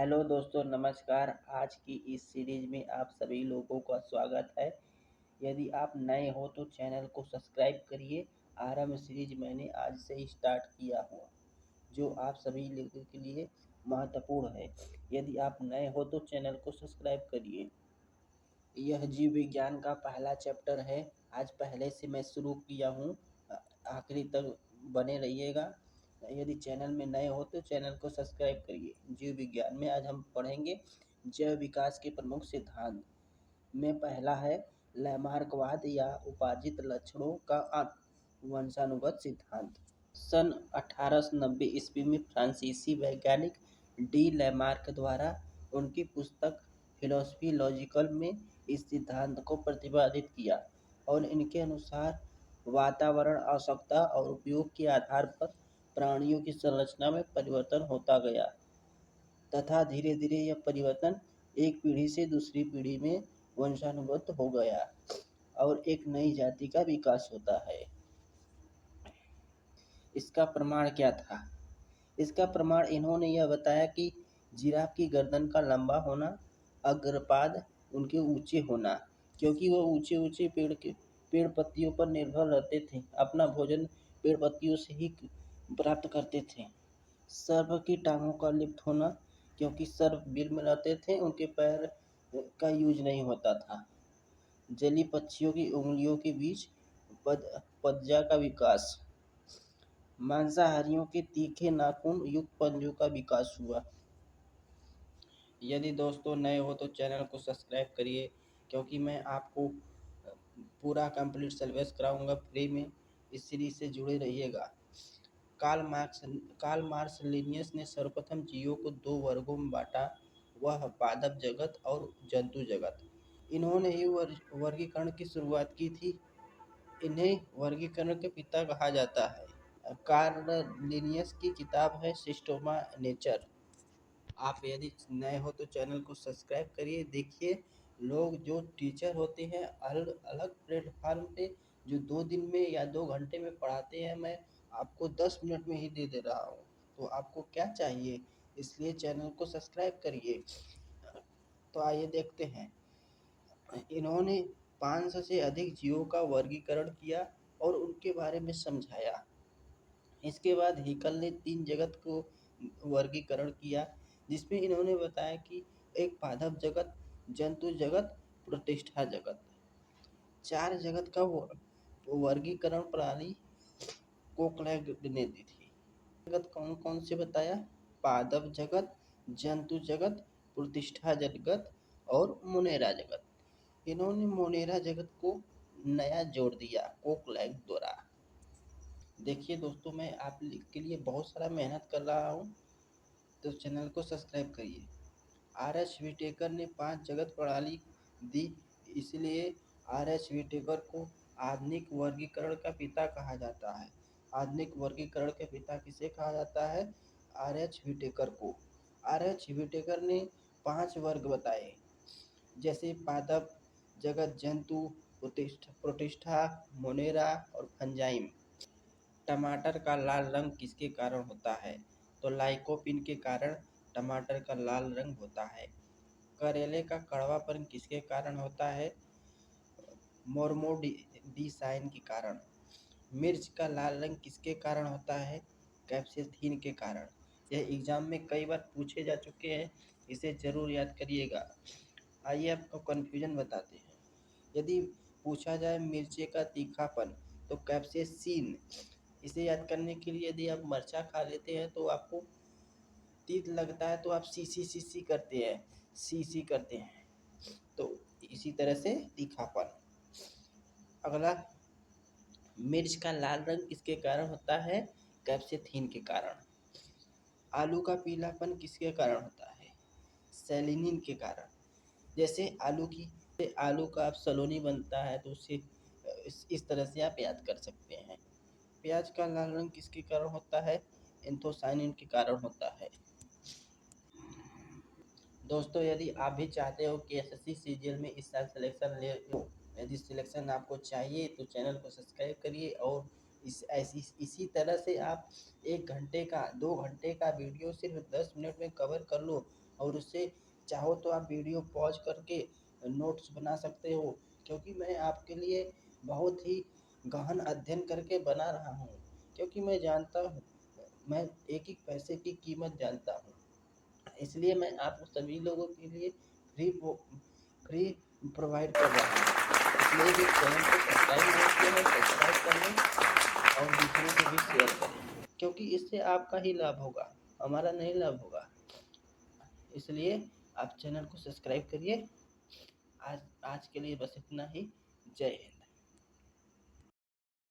Hello दोस्तों, नमस्कार। आज की इस सीरीज में आप सभी लोगों का स्वागत है। यदि आप नए हो तो चैनल को सब्सक्राइब करिए। आरंभ सीरीज मैंने आज से ही स्टार्ट किया हुआ, जो आप सभी लोगों के लिए महत्वपूर्ण है। यदि आप नए हो तो चैनल को सब्सक्राइब करिए। यह जीव विज्ञान का पहला चैप्टर है। आज पहले से मैं शुरू किया हूँ, आखिरी तक बने रहिएगा। यदि चैनल में नए हो तो चैनल को सब्सक्राइब करिए। जीव विज्ञान में आज हम पढ़ेंगे जैव विकास के प्रमुख सिद्धांत में पहला है लैमार्कवाद या उपार्जित लक्षणों का वंशानुगत सिद्धांत। सन 1890 ईस्वी में फ्रांसीसी वैज्ञानिक डी लैमार्क द्वारा उनकी पुस्तक फिलॉसफी लॉजिकल में इस सिद्धांत को प्रतिपादित किया और इनके अनुसार वातावरण, आवश्यकता और उपयोग के आधार पर प्राणियों की संरचना में परिवर्तन होता गया तथा धीरे धीरे यह परिवर्तन एक पीढ़ी से दूसरी पीढ़ी में वंशानुगत हो गया और एक नई जाति का विकास होता है। इसका प्रमाण क्या था? इसका प्रमाण इन्होंने यह बताया कि जिराफ की गर्दन का लंबा होना, अग्रपाद उनके ऊंचे होना, क्योंकि वह ऊंचे ऊंचे पेड़ पत्तियों पर निर्भर रहते थे, अपना भोजन पेड़ पत्तियों से ही प्राप्त करते थे। सर्प की टांगों का लिप्त होना, क्योंकि सर्प बिल में रहते थे, उनके पैर का यूज नहीं होता था। जलीय पक्षियों की उंगलियों के बीच पंजा का विकास, मांसाहारियों के तीखे नाखून युक्त पंजों का विकास हुआ। यदि दोस्तों नए हो तो चैनल को सब्सक्राइब करिए, क्योंकि मैं आपको पूरा कंप्लीट सिलेबस कराऊंगा फ्री में। इस सीरीज से जुड़े रहिएगा। कार्ल मार्क्स लिनियस ने सर्वप्रथम जीवों को दो वर्गों में बांटा, वह पादप जगत और जंतु जगत। इन्होंने ही वर्गीकरण की शुरुआत की थी। इन्हें वर्गीकरण के पिता कहा जाता है। कार्ल लिनियस की किताब है सिस्टोमा नेचर। आप यदि नए हो तो चैनल को सब्सक्राइब करिए। देखिए, लोग जो टीचर होते हैं अलग अलग प्लेटफार्म पे, जो 2 दिन में या 2 घंटे में पढ़ाते हैं, मैं आपको 10 मिनट में ही दे दे रहा हूँ। तो आपको क्या चाहिए? इसलिए चैनल को सब्सक्राइब करिए। तो आइए देखते हैं। इन्होंने 500 से अधिक जीवों का वर्गीकरण किया और उनके बारे में समझाया। इसके बाद हिकल ने 3 जगत को वर्गीकरण किया, जिसमें इन्होंने बताया कि एक पादप जगत, जंतु जगत, प्रतिष्ठा जगत। 4 जगत का वर्गीकरण प्रणाली कोकलैंड ने दी थी। जगत कौन कौन से बताया? पादप जगत, जंतु जगत, प्रतिष्ठा जगत और मोनेरा जगत। इन्होंने मोनेरा जगत को नया जोड़ दिया कोकलैंड द्वारा। देखिए दोस्तों, मैं आप के लिए बहुत सारा मेहनत कर रहा हूँ, तो चैनल को सब्सक्राइब करिए। आर.एच. व्हिटेकर ने 5 जगत प्रणाली दी, इसलिए आर.एच. व्हिटेकर को आधुनिक वर्गीकरण का पिता कहा जाता है। आधुनिक वर्गीकरण के पिता किसे कहा जाता है? आर.एच. व्हिटेकर को। आर.एच. व्हिटेकर ने 5 वर्ग बताए, जैसे पादप जगत, जंतु, प्रतिष्ठा, मोनेरा और फंजाइम। टमाटर का लाल रंग किसके कारण होता है? तो लाइकोपीन के कारण टमाटर का लाल रंग होता है। करेले का कड़वापन किसके कारण होता है? मोर्मोडिसाइन के कारण। मिर्च का लाल रंग किसके कारण होता है? कैप्सेथीन के कारण। यह एग्जाम में कई बार पूछे जा चुके हैं, इसे जरूर याद करिएगा। आइए आपको कन्फ्यूजन बताते हैं। यदि पूछा जाए मिर्ची का तीखापन, तो कैप्सेसिन। इसे याद करने के लिए यदि आप मिर्चा खा लेते हैं तो आपको तीत लगता है, तो आप सी करते हैं, सी करते हैं। तो इसी तरह से तीखापन। अगला, मिर्च का लाल रंग किसके कारण होता है? कैप्सेथीन के कारण। आलू का पीलापन किसके कारण होता है? सेलिनिन के कारण। जैसे आलू का आप सलोनी बनता है, तो उसे इस तरह से आप याद कर सकते हैं। प्याज का लाल रंग किसके कारण होता है? एंथोसाइनिन के कारण होता है। दोस्तों, यदि आप भी चाहते हो कि एसएससी सीजीएल में इस साल सिलेक्शन ले लो, यदि सिलेक्शन आपको चाहिए तो चैनल को सब्सक्राइब करिए और इसी तरह से आप 1 घंटे का 2 घंटे का वीडियो सिर्फ 10 मिनट में कवर कर लो और उससे चाहो तो आप वीडियो पॉज करके नोट्स बना सकते हो, क्योंकि मैं आपके लिए बहुत ही गहन अध्ययन करके बना रहा हूँ, क्योंकि मैं जानता हूँ, मैं एक एक पैसे की कीमत जानता हूँ। इसलिए मैं आप सभी लोगों के लिए फ्री प्रोवाइड कर रहा हूँ। इसलिए जो चैनल को सब्सक्राइब नहीं किया है सब्सक्राइब कर लें और दूसरों को भी शेयर करें, क्योंकि इससे आपका ही लाभ होगा, हमारा नहीं लाभ होगा। इसलिए आप चैनल को सब्सक्राइब करिए। आज आज के लिए बस इतना ही। जय हिंद।